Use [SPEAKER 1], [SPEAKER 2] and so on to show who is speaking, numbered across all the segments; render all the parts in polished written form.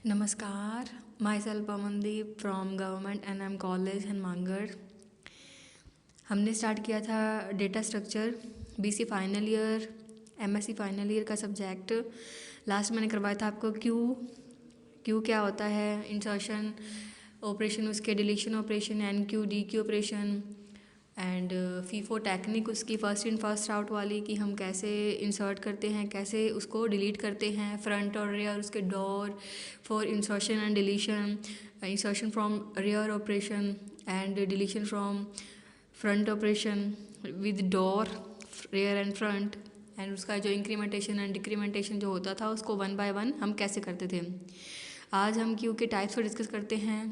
[SPEAKER 1] नमस्कार, myself Amandeep from government N M college Hanumangarh. हमने start किया था data structure BC final year MSc final year का subject. Last मैंने करवाया था आपको क्यू क्या होता है, इंसर्शन ऑपरेशन, उसके deletion operation, enqueue D Q operation and FIFO technique उसकी फर्स्ट इन फर्स्ट आउट वाली कि हम कैसे इंसर्ट करते हैं, कैसे उसको डिलीट करते हैं, फ्रंट और रियर, उसके door for insertion and deletion, insertion from rear operation and deletion from front operation with door rear and front, and उसका जो इंक्रीमेंटेशन एंड डिक्रीमेंटेशन जो होता था उसको वन बाय वन हम कैसे करते थे। आज हम क्यू के टाइप्स को डिस्कस करते हैं।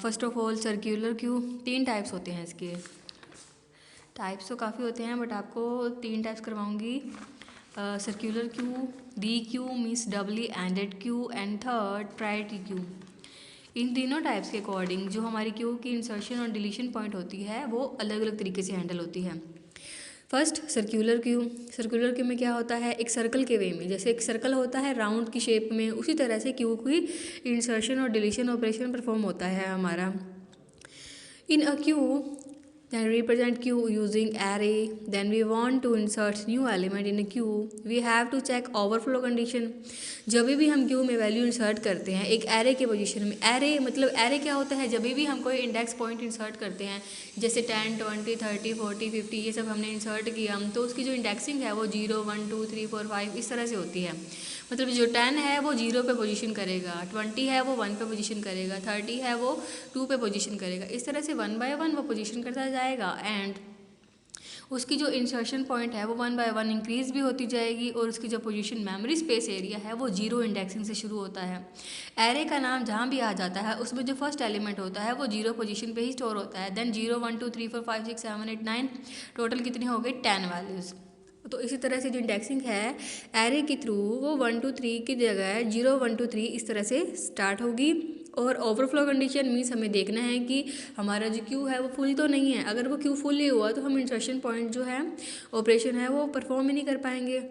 [SPEAKER 1] First of all circular Q, 3 types होते हैं इसके। टाइप्स तो काफ़ी होते हैं बट आपको 3 टाइप्स करवाऊंगी। Circular queue, D queue means doubly ended queue, and third priority queue. इन तीनों टाइप्स के अकॉर्डिंग जो हमारी क्यू की इंसर्शन और डिलीशन पॉइंट होती है वो अलग अलग तरीके से हैंडल होती है। First circular Q. Circular queue में क्या होता है, एक सर्कल के वे में, जैसे एक सर्कल होता है राउंड की शेप में, उसी तरह से क्यू की इंसर्शन और डिलीशन ऑपरेशन परफॉर्म होता है हमारा। इन अ Q then represent queue using array, then we want to insert new element in a queue, we have to check overflow condition। जब भी हम क्यू में वैल्यू इंसर्ट करते हैं एक एरे के पोजीशन में, एरे मतलब एरे क्या होता है, जब भी हम कोई इंडेक्स पॉइंट इंसर्ट करते हैं जैसे 10 20 30 40 50 ये सब हमने इंसर्ट किया, तो उसकी जो इंडेक्सिंग है वो 0 1 2 3 4 5 इस तरह से होती है। मतलब जो 10 है वो 0 पे पोजीशन करेगा, 20 है वो 1 पे पोजीशन करेगा, 30 है वो 2 पे पोजीशन करेगा, इस तरह से 1 बाय 1 वो पोजीशन करता जाएगा एंड उसकी जो इंसर्शन पॉइंट है वो 1 बाय 1 इंक्रीज भी होती जाएगी और उसकी जो पोजीशन मेमोरी स्पेस एरिया है वो 0 इंडेक्सिंग से शुरू होता है। एरे का नाम जहाँ भी आ जाता है उसमें जो फर्स्ट एलिमेंट होता है वो 0 पोजीशन पे ही स्टोर होता है। देन 0 1 2 3 4 5 6 7 8 9 टोटल कितनी हो गई 10 वैल्यूज़। तो इसी तरह से जो इंडेक्सिंग है एरे के थ्रू वो 1 2 3 की जगह 0 1 2 3 इस तरह से स्टार्ट होगी। और ओवरफ्लो कंडीशन मीन्स हमें देखना है कि हमारा जो क्यू है वो फुल तो नहीं है। अगर वो क्यू फुल ही हुआ तो हम इंसर्शन पॉइंट जो है ऑपरेशन है वो परफॉर्म ही नहीं कर पाएंगे।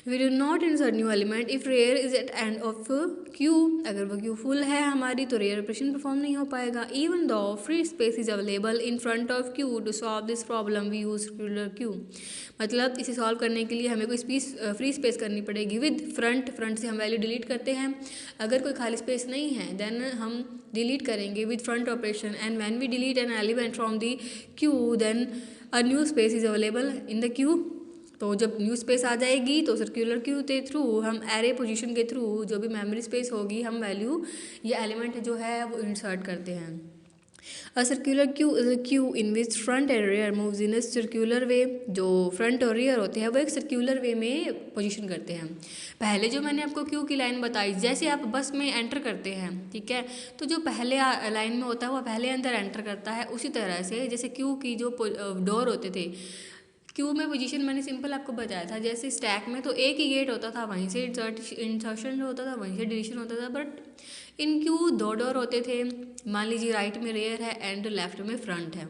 [SPEAKER 1] We do not insert new element if rear is at end of queue। अगर वो क्यू फुल है हमारी तो rear ऑपरेशन परफॉर्म नहीं हो पाएगा। Even though free space is available in front of queue, to solve this problem we use circular queue। मतलब इसे सॉल्व करने के लिए हमें कोई फ्री स्पेस करनी पड़ेगी विद फ्रंट से हम वैल्यू डिलीट करते हैं। अगर कोई खाली स्पेस नहीं है देन हम डिलीट करेंगे with front operation, and when we delete an element from the queue then a new space is available in the queue. तो जब न्यू स्पेस आ जाएगी तो सर्कुलर क्यू के थ्रू हम एरे पोजीशन के थ्रू जो भी मेमोरी स्पेस होगी हम वैल्यू या एलिमेंट जो है वो इंसर्ट करते हैं। A circular queue is a queue in which front and rear moves in a circular way. जो फ्रंट और रियर होते हैं वो एक सर्कुलर वे में पोजीशन करते हैं। पहले जो मैंने आपको क्यू की लाइन बताई, जैसे आप बस में एंटर करते हैं, ठीक है, तो जो पहले लाइन में होता है वो पहले अंदर एंटर करता है। उसी तरह से जैसे क्यू की जो डोर होते थे, क्यू में पोजीशन मैंने सिंपल आपको बताया था, जैसे स्टैक में तो एक ही गेट होता था, वहीं से इंसर्शन जो होता था वहीं से डिलीशन होता था। बट इन क्यू 2 डोर होते थे। मान लीजिए राइट में रेयर है एंड लेफ्ट में फ्रंट है,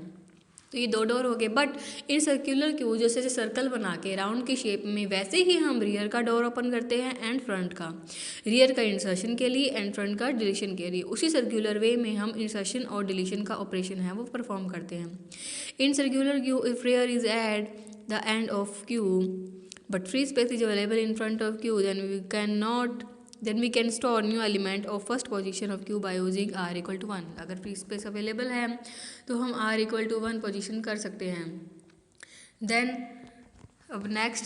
[SPEAKER 1] तो ये 2 डोर हो गए। बट इन सर्कुलर क्यू जैसे सर्कल बना के राउंड की शेप में, वैसे ही हम रियर का डोर ओपन करते हैं एंड फ्रंट का, रियर का इंसर्शन के लिए एंड फ्रंट का डिलीशन के लिए। उसी सर्कुलर वे में हम इंसर्शन और डिलीशन का ऑपरेशन है वो परफॉर्म करते हैं। In circular queue if rear is at the end of queue but free space is available in front of queue, then we can store new element of first position of queue by using r equal to 1। अगर free space available है तो हम r equal to 1 position कर सकते हैं। Then अब next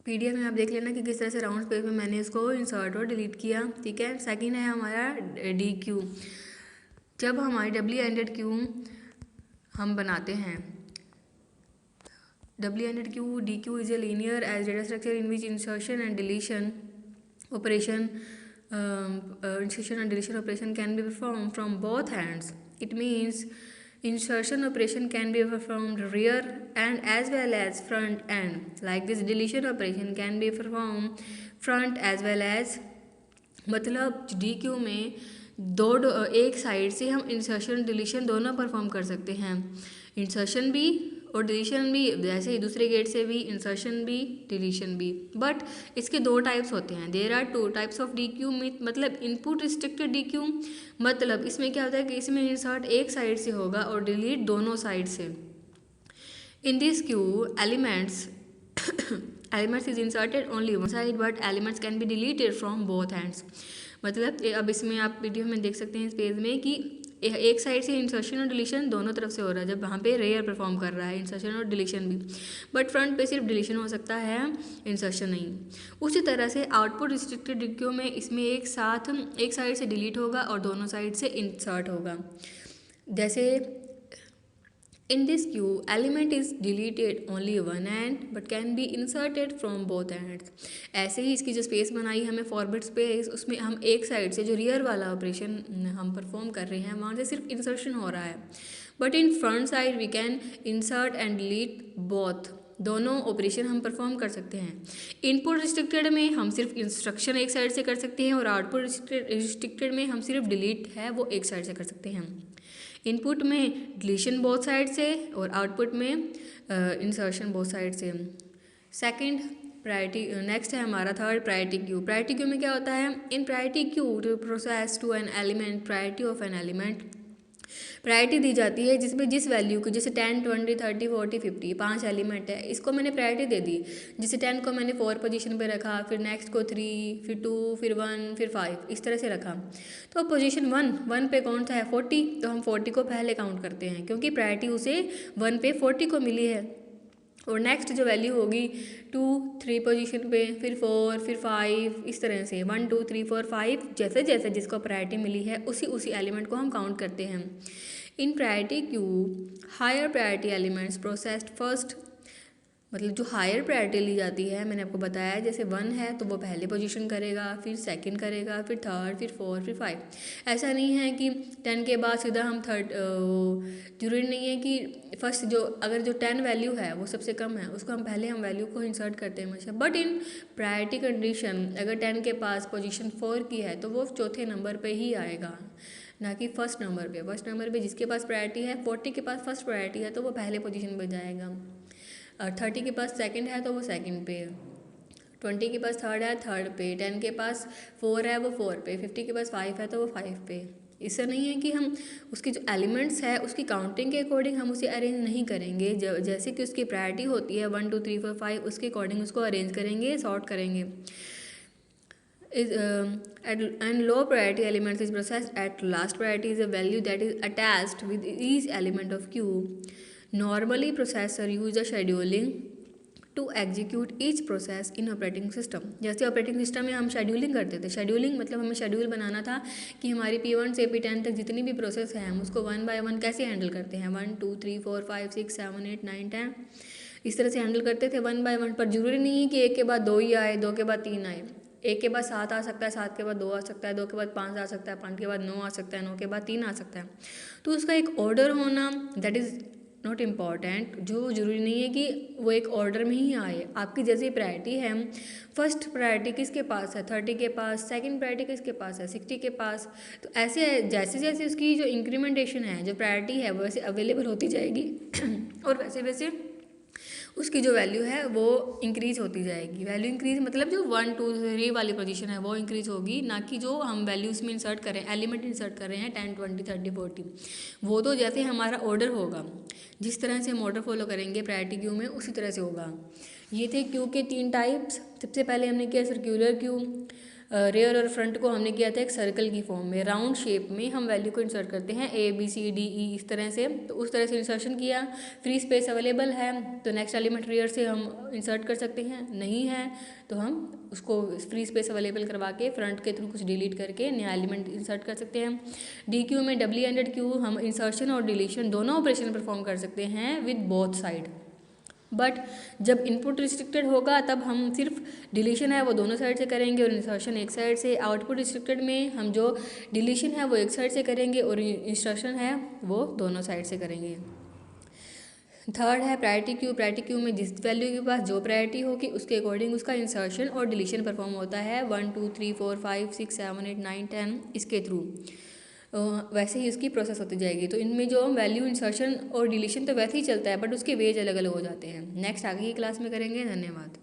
[SPEAKER 1] PDF में आप देख लेना कि किस तरह से राउंड स्पेस में मैंने इसको इंसर्ट और डिलीट किया, ठीक है। सेकंड है हमारा डी क्यू। जब हमारी डब्ल्यू एंडेड क्यू हम बनाते हैं, W-ended queue DQ is a linear as data structure in which insertion and deletion operation can be performed from both hands. It means insertion operation can be performed rear and as well as front end. Like this deletion operation can be performed front as well as, मतलब DQ में एक side से हम insertion deletion दोनों perform कर सकते हैं। Insertion भी और डिलीशन भी जैसे ही दूसरे गेट से भी, इंसर्शन भी, डिलीशन भी। बट इसके दो टाइप्स होते हैं। There are two types of dequeue, मतलब इनपुट रिस्ट्रिक्टेड डी क्यू, मतलब इसमें क्या होता है कि इसमें इंसर्ट एक साइड से होगा और डिलीट दोनों साइड से। In this Q elements is inserted only one side but elements can be deleted from both hands। मतलब अब इसमें आप वीडियो में देख सकते हैं इस पेज में कि एक साइड से इंसर्शन और डिलीशन दोनों तरफ से हो रहा है, जब वहाँ पे रेयर परफॉर्म कर रहा है इंसर्शन और डिलीशन भी। बट फ्रंट पे सिर्फ डिलीशन हो सकता है, इंसर्शन नहीं। उसी तरह से आउटपुट रिस्ट्रिक्टेड डिक्यू में इसमें एक साइड से डिलीट होगा और दोनों साइड से इंसर्ट होगा। जैसे in this queue element is deleted only one end but can be inserted from both ends। ऐसे ही इसकी जो स्पेस बनाई हमें फॉरवर्ड स्पेस, उसमें हम एक साइड से जो रियर वाला ऑपरेशन हम परफॉर्म कर रहे हैं वहाँ से सिर्फ इंसर्शन हो रहा है। But in front side we can insert and delete both, दोनों ऑपरेशन हम परफॉर्म कर सकते हैं। इनपुट रिस्ट्रिक्टेड में हम सिर्फ इंस्ट्रक्शन एक साइड से कर सकते हैं और आउटपुट रिस्ट्रिक्टेड में हम सिर्फ डिलीट है वो एक साइड से कर सकते हैं। इनपुट में डिलीशन बोथ साइड से और आउटपुट में इंसर्शन बोथ साइड से। सेकंड प्रायोरिटी, नेक्स्ट है हमारा third priority queue. Priority queue में क्या होता है? In priority queue to process to an element, priority of an element, priority दी जाती है जिसमें जिस वैल्यू को, जैसे 10, 20, 30, 40, 50 5 एलिमेंट है, इसको मैंने प्रायोरिटी दे दी। जैसे 10 को मैंने 4 पोजीशन पे रखा, फिर नेक्स्ट को 3, फिर 2, फिर 1, फिर 5, इस तरह से रखा। तो पोजीशन 1 पे कौन सा है? 40, तो हम 40 को पहले काउंट करते हैं क्योंकि प्रायोरिटी उसे 1 पे 40 को मिली है। और नेक्स्ट जो वैल्यू होगी 2, 3 पोजीशन पे, फिर 4, फिर 5, इस तरह से 1, 2, 3, 4, 5 जैसे जैसे जिसको प्रायोरिटी मिली है उसी एलिमेंट को हम काउंट करते हैं। In priority queue higher priority elements processed first, मतलब जो हायर प्रायोरिटी ली जाती है मैंने आपको बताया, जैसे 1 है तो वो पहले पोजीशन करेगा, फिर सेकंड करेगा, फिर थर्ड, फिर 4, फिर 5। ऐसा नहीं है कि 10 के बाद सीधा हम थर्ड, जरूरी नहीं है कि फर्स्ट जो, अगर जो 10 वैल्यू है वो सबसे कम है उसको हम पहले वैल्यू को इंसर्ट करते हैं हमेशा। बट इन प्रायोरिटी कंडीशन अगर 10 के पास पोजीशन 4 की है तो वो चौथे नंबर पे ही आएगा, ना कि फर्स्ट नंबर पे। फर्स्ट नंबर पे जिसके पास प्रायोरिटी है, 40 के पास फर्स्ट प्रायोरिटी है तो वो पहले पोजीशन पे जाएगा, और 30 के पास सेकंड है तो वो सेकंड पे, 20 के पास थर्ड है थर्ड पे, 10 के पास 4 है वो 4 पे, 50 के पास 5 है तो वो 5 पे। इससे नहीं है कि हम उसकी जो एलिमेंट्स है उसकी काउंटिंग के अकॉर्डिंग हम उसे अरेंज नहीं करेंगे, जैसे कि उसकी प्रायोरिटी होती है 1, 2, 3, 4, 5 उसके अकॉर्डिंग उसको अरेंज करेंगे, सॉर्ट करेंगे। And low priority elements is processed at last priority is a value that is attached with each element of queue। Normally processor use a scheduling to execute each process in operating system। जैसे operating system में हम scheduling करते थे, scheduling मतलब हमें schedule बनाना था कि हमारी P1 से P10 तक जितनी भी प्रोसेस है हम उसको 1 by 1 कैसे हैंडल करते हैं, 1, 2, 3, 4, 5, 6, 7, 8, 9, 10 इस तरह से हैंडल करते थे 1 by 1। पर जरूरी नहीं है कि एक के बाद 2 ही आए, 2 के बाद 3 आए, एक के बाद 7 आ सकता है, 7 के बाद 2 आ सकता है, 2 के बाद 5 आ सकता है, 5 के बाद 9 आ सकता है, 9 के बाद 3 आ सकता है। तो उसका एक ऑर्डर होना दैट इज़ नॉट इम्पॉर्टेंट, जो जरूरी नहीं है कि वो एक ऑर्डर में ही आए। आपकी जैसी प्रायोरिटी है, फर्स्ट प्रायोरिटी किसके पास है 30 के पास, सेकंड प्रायोरिटी किसके पास है 60 के पास, तो ऐसे जैसे जैसे उसकी जो इंक्रीमेंटेशन है, जो प्रायोरिटी है वो वैसे अवेलेबल होती जाएगी और वैसे वैसे उसकी जो वैल्यू है वो इंक्रीज होती जाएगी। वैल्यू इंक्रीज मतलब जो 1, 2, 3 वाली पोजीशन है वो इंक्रीज होगी, ना कि जो हम वैल्यूज में इंसर्ट कर रहे हैं, एलिमेंट इंसर्ट कर रहे हैं 10, 20, 30, 40, वो तो जैसे हमारा ऑर्डर होगा, जिस तरह से हम ऑर्डर फॉलो करेंगे प्रायोरिटी क्यू में उसी तरह से होगा। ये थे क्यू के 3 टाइप्स। सबसे पहले हमने किया सर्क्यूलर क्यू, रेयर और फ्रंट को हमने किया था एक सर्कल की फॉर्म में, राउंड शेप में हम वैल्यू को इंसर्ट करते हैं A, B, C, D, E इस तरह से, तो उस तरह से इंसर्शन किया। फ्री स्पेस अवेलेबल है तो नेक्स्ट एलिमेंट रेयर से हम इंसर्ट कर सकते हैं, नहीं है तो हम उसको फ्री स्पेस अवेलेबल करवा के फ्रंट के थ्रू कुछ डिलीट करके नया एलिमेंट इंसर्ट कर सकते हैं। डी क्यू में डब्ल्यू एंडेड क्यू हम इंसर्शन और डिलीशन दोनों ऑपरेशन परफॉर्म कर सकते हैं विद बोथ साइड। बट जब इनपुट रिस्ट्रिक्टेड होगा तब हम सिर्फ डिलीशन है वो दोनों साइड से करेंगे और इंसर्शन एक साइड से। आउटपुट रिस्ट्रिक्टेड में हम जो डिलीशन है वो एक साइड से करेंगे और इंसर्शन है वो दोनों साइड से करेंगे। थर्ड है प्रायोरिटी क्यू। प्रायोरिटी क्यू में जिस वैल्यू के पास जो प्रायोरिटी होगी उसके अकॉर्डिंग उसका इंसर्शन और डिलीशन परफॉर्म होता है 1, 2, 3, 4, 5, 6, 7, 8, 9, 10 इसके थ्रू। वैसे ही उसकी प्रोसेस होती जाएगी। तो इनमें जो वैल्यू इंसर्शन और डिलीशन तो वैसे ही चलता है, बट उसके वेज अलग अलग हो जाते हैं। नेक्स्ट आगे की क्लास में करेंगे। धन्यवाद।